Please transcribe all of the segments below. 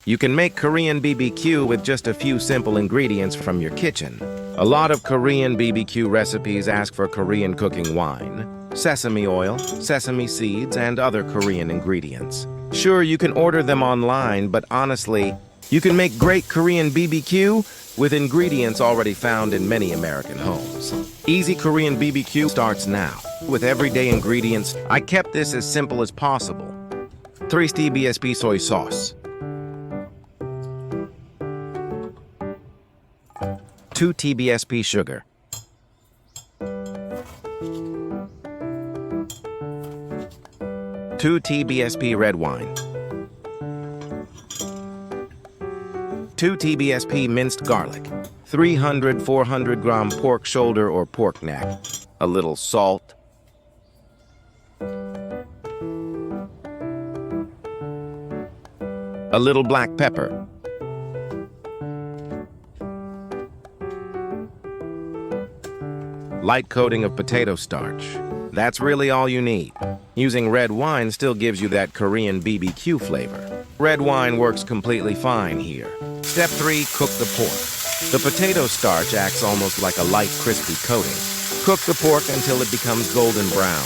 You can make Korean BBQ with just a few simple ingredients from your kitchen. A lot of Korean BBQ recipes ask for Korean cooking wine, sesame oil, sesame seeds, and other Korean ingredients. Sure, you can order them online, but honestly, you can make great Korean BBQ with ingredients already found in many American homes. Easy Korean BBQ starts now. With everyday ingredients, I kept this as simple as possible. 3 TBSP soy sauce, 2 TBSP sugar, 2 TBSP red wine, 2 TBSP minced garlic, 300-400 gram pork shoulder or pork neck, a little salt, a little black pepper, light coating of potato starch. That's really all you need. Using red wine still gives you that Korean BBQ flavor. Red wine works completely fine here. Step 3, cook the pork. The potato starch acts almost like a light, crispy coating. Cook the pork until it becomes golden brown.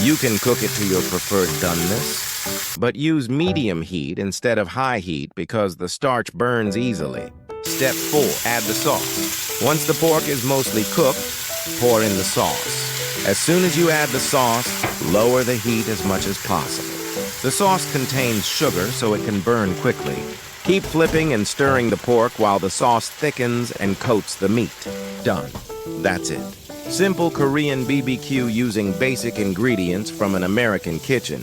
You can cook it to your preferred doneness, but use medium heat instead of high heat because the starch burns easily. Step 4, add the sauce. Once the pork is mostly cooked, pour in the sauce. As soon as you add the sauce, lower the heat as much as possible. The sauce contains sugar, so it can burn quickly. Keep flipping and stirring the pork while the sauce thickens and coats the meat. Done. That's it. Simple Korean BBQ using basic ingredients from an American kitchen.